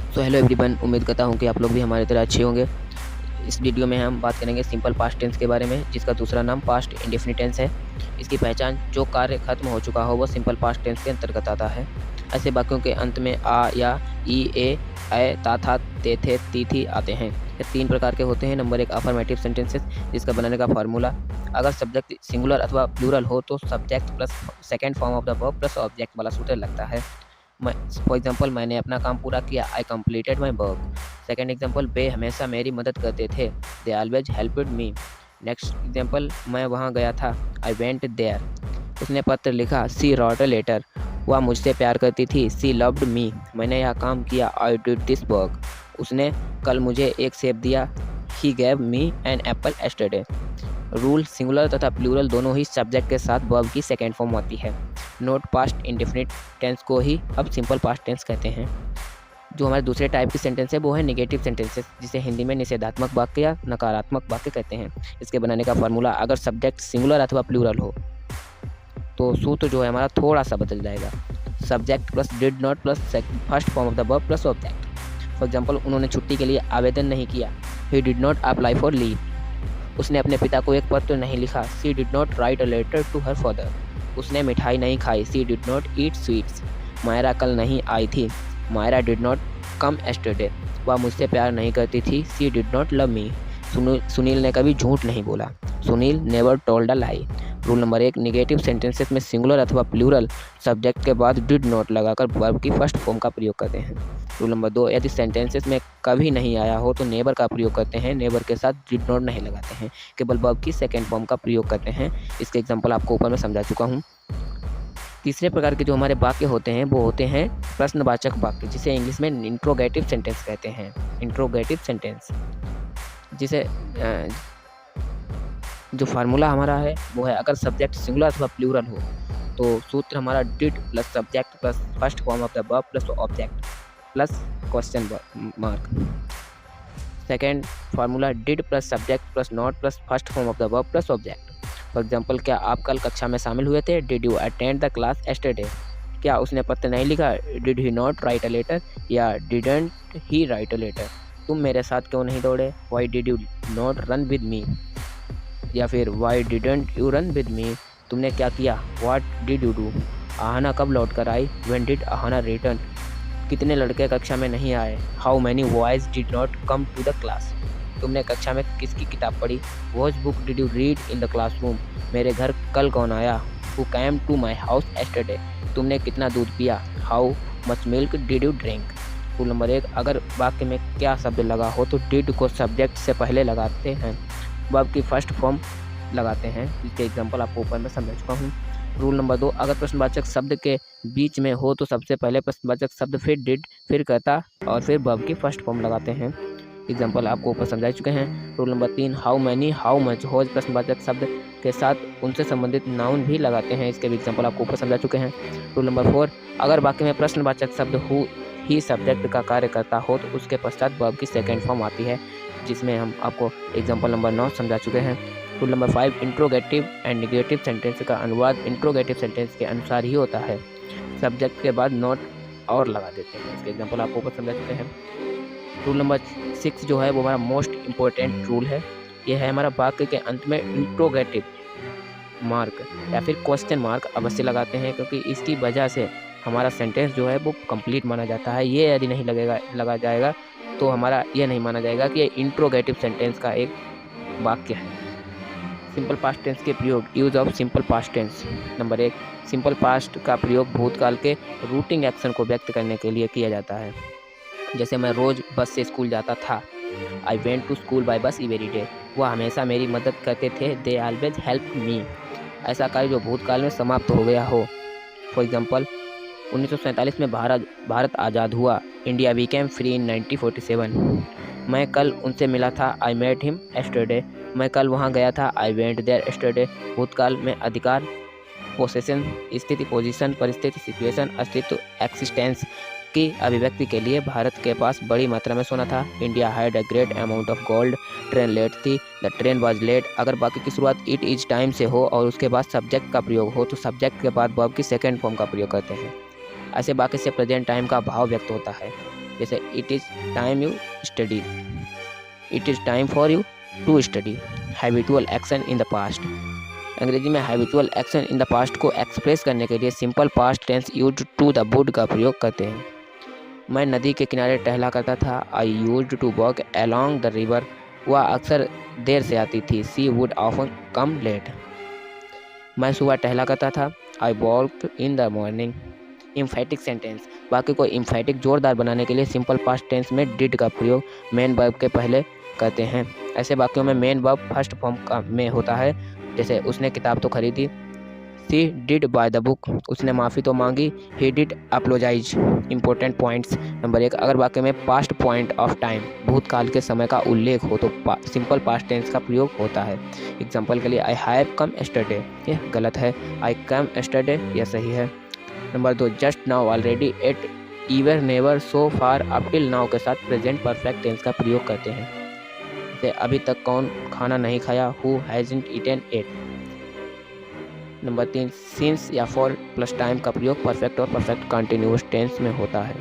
So hello everyone, उम्मीद करता हूँ कि आप लोग भी हमारी तरह अच्छे होंगे। इस वीडियो में हम बात करेंगे सिंपल पास्ट टेंस के बारे में, जिसका दूसरा नाम पास्ट इंडेफिनिट टेंस है। इसकी पहचान जो कार्य खत्म हो चुका हो वो सिंपल पास्ट टेंस के अंतर्गत आता है। ऐसे वाक्यों के अंत में आ या ई ए ऐ ता था ते थे ती थी आते हैं। ये 3 प्रकार के होते हैं। नंबर 1 अफर्मेटिव सेंटेंसेस, जिसका बनाने का फार्मूला अगर सब्जेक्ट सिंगुलर अथवा प्लूरल हो तो subject plus second form of the verb plus object वाला सूत्र लगता है। फॉर एग्जाम्पल, मैंने अपना काम पूरा किया, I completed my work. Second example, वे हमेशा मेरी मदद करते थे, they always helped me. Next example, मैं वहाँ गया था, आई वेंट देयर। उसने पत्र लिखा, सी रॉट अ लेटर। वह मुझसे प्यार करती थी, सी लव्ड मी। मैंने यह काम किया, आई डिड दिस वर्क। उसने कल मुझे एक सेब दिया, he gave me an apple yesterday. Rule singular तथा प्लूरल दोनों ही सब्जेक्ट के साथ वर्ब की सेकेंड फॉर्म आती है। नोट पास्ट इंडेफिनिट टेंस को ही अब सिंपल पास्ट टेंस कहते हैं। जो हमारे दूसरे टाइप की सेंटेंस है वो है नेगेटिव सेंटेंसेस, जिसे हिंदी में निषेधात्मक वाक्य या नकारात्मक वाक्य कहते हैं। इसके बनाने का फार्मूला अगर सब्जेक्ट सिंगुलर अथवा प्लूरल हो तो सूत्र जो है हमारा थोड़ा सा बदल जाएगा। Subject plus did not plus first form of the verb plus object. For example, उन्होंने छुट्टी के लिए आवेदन नहीं किया, he did not apply for leave. उसने अपने पिता को एक पत्र नहीं लिखा, she did not write a letter to her father. उसने मिठाई नहीं खाई, she did not eat sweets. Myra कल नहीं आई थी, Myra did not come yesterday. वह मुझसे प्यार नहीं करती थी, she did not love me. Sunil ने कभी झूठ नहीं बोला, Sunil never told a lie. Rule number 1, negative sentences में सिंगुलर अथवा प्लूरल सब्जेक्ट के बाद डिड नॉट लगाकर वर्ब की फर्स्ट फॉर्म का प्रयोग करते हैं। रूल नंबर 2, यदि सेंटेंसेस में कभी नहीं आया हो तो नेवर का प्रयोग करते हैं, नेवर के साथ डिड नॉट नहीं लगाते हैं, केवल वर्ब की सेकेंड फॉर्म का प्रयोग करते हैं। इसके एग्जाम्पल आपको ऊपर में समझा चुका हूँ। तीसरे प्रकार के जो हमारे वाक्य होते हैं वो होते हैं प्रश्नवाचक वाक्य, जिसे इंग्लिश में इंट्रोगेटिव सेंटेंस कहते हैं। इंट्रोगेटिव सेंटेंस, जिसे जो फार्मूला हमारा है वो है अगर सब्जेक्ट सिंगुलर अथवा प्लूरल हो तो सूत्र हमारा did plus subject plus first form of the verb plus object plus question mark. Second formula did plus subject plus not plus first form of the verb plus object. For example, क्या आप कल कक्षा में शामिल हुए थे, did you attend the class yesterday. क्या उसने पत्र नहीं लिखा, did he not write a letter या didn't he write a letter. तुम मेरे साथ क्यों नहीं दौड़े, why did you not run with me. या फिर why didn't you run with me. तुमने क्या किया, what did you do. Aahana कब लौट कर आई, व्हेन डिड आहना रिटर्न। कितने लड़के कक्षा में नहीं आए, how many boys did not come to the class. तुमने कक्षा में किसकी किताब पढ़ी, which book did you read in the classroom. मेरे घर कल कौन आया, who came to my house yesterday. तुमने कितना दूध पिया, how much milk did you drink. Rule number 1, अगर वाक्य में क्या शब्द लगा हो तो डिड को सब्जेक्ट से पहले लगाते हैं, वर्ब की फर्स्ट फॉर्म लगाते हैं। इसके एग्जाम्पल आपको ऊपर में समझा चुका हूँ। रूल नंबर 2, अगर प्रश्नवाचक शब्द के बीच में हो तो सबसे पहले प्रश्नवाचक शब्द फिर डिड फिर कहता और फिर वर्ब की फर्स्ट फॉर्म लगाते हैं। एग्जाम्पल आपको ऊपर समझा चुके हैं। Rule number 3, how many how much whose प्रश्नवाचक शब्द के साथ उनसे संबंधित नाउन भी लगाते हैं। इसके भी एग्जाम्पल आपको ऊपर समझा चुके हैं। रूल नंबर 4, अगर वाक्य में प्रश्नवाचक शब्द हु ही सब्जेक्ट का कार्य करता हो तो उसके पश्चात वर्ब की सेकेंड फॉर्म आती है, जिसमें हम आपको एग्जाम्पल नंबर 9 समझा चुके हैं। Rule number 5, interrogative and negative sentence का अनुवाद इंट्रोगेटिव सेंटेंस के अनुसार ही होता है, सब्जेक्ट के बाद नॉट और लगा देते हैं। इसके एग्जाम्पल आपको ऊपर समझा चुके हैं। रूल नंबर 6 जो है वो हमारा मोस्ट इम्पोर्टेंट रूल है। यह है हमारा वाक्य के अंत में इंट्रोगेटिव मार्क या फिर क्वेश्चन मार्क अवश्य लगाते हैं, क्योंकि इसकी वजह से हमारा सेंटेंस जो है वो कंप्लीट माना जाता है। ये यदि नहीं लगा जाएगा तो हमारा यह नहीं माना जाएगा कि ये इंट्रोगेटिव सेंटेंस का एक वाक्य है। सिंपल पास्ट टेंस के प्रयोग, use of simple past tense. Number 1, simple past का प्रयोग भूतकाल के रूटिंग एक्शन को व्यक्त करने के लिए किया जाता है। जैसे मैं रोज़ बस से स्कूल जाता था, I went to school by bus every day. वह हमेशा मेरी मदद करते थे, दे ऑलवेज हेल्प मी। ऐसा कार्य जो भूतकाल में समाप्त हो गया हो। फॉर एग्जाम्पल, 1947 में भारत आज़ाद हुआ, इंडिया बिकेम फ्री इन 1947। मैं कल उनसे मिला था, आई मेट हिम एस्टरडे। मैं कल वहाँ गया था, आई वेंट देयर एस्टरडे। भूतकाल में अधिकार, पोसेशन, स्थिति, पोजीशन, परिस्थिति, सिचुएशन, अस्तित्व, एक्सिस्टेंस की अभिव्यक्ति के लिए भारत के पास बड़ी मात्रा में सोना था। India had a great amount of gold. Train late थी, द ट्रेन वाज लेट। अगर वाक्य की शुरुआत इट इज टाइम से हो और उसके बाद सब्जेक्ट का प्रयोग हो तो सब्जेक्ट के बाद वर्ब की सेकेंड फॉर्म का प्रयोग करते हैं। ऐसे वाक्य से प्रेजेंट टाइम का भाव व्यक्त होता है। जैसे it is time you study, it is time for you to study. Habitual action in the past, अंग्रेजी में habitual action in the past को एक्सप्रेस करने के लिए simple past tense used to the would का प्रयोग करते हैं। मैं नदी के किनारे टहला करता था, I used to walk along the river, वह अक्सर देर से आती थी, she would often come late. मैं सुबह टहला करता था, I walk in the morning. Emphatic sentence, वाक्य को इम्फेटिक जोरदार बनाने के लिए सिंपल पास्ट टेंस में डिड का प्रयोग मेन वर्ब के पहले करते हैं। ऐसे वाक्यों में मेन वर्ब फर्स्ट फॉर्म का में होता है, जैसे उसने किताब तो खरीदी, she did buy the book, उसने माफ़ी तो मांगी, he did apologise. Important points. Number 1, अगर वाक्य में पास्ट पॉइंट ऑफ टाइम भूतकाल के समय का उल्लेख हो तो सिंपल पास्ट टेंस का प्रयोग होता है। एग्जाम्पल के लिए आई हैव कम एस्टरडे, यह गलत है, आई कम एस्टरडे यह सही है। Number 2, just now, already, yet, ever, never, so far, up till now के साथ प्रेजेंट परफेक्ट टेंस का प्रयोग करते हैं, जैसे अभी तक कौन खाना नहीं खाया, who hasn't eaten it. Number 3, since या फॉर प्लस टाइम का प्रयोग परफेक्ट और परफेक्ट कंटिन्यूअस टेंस में होता है।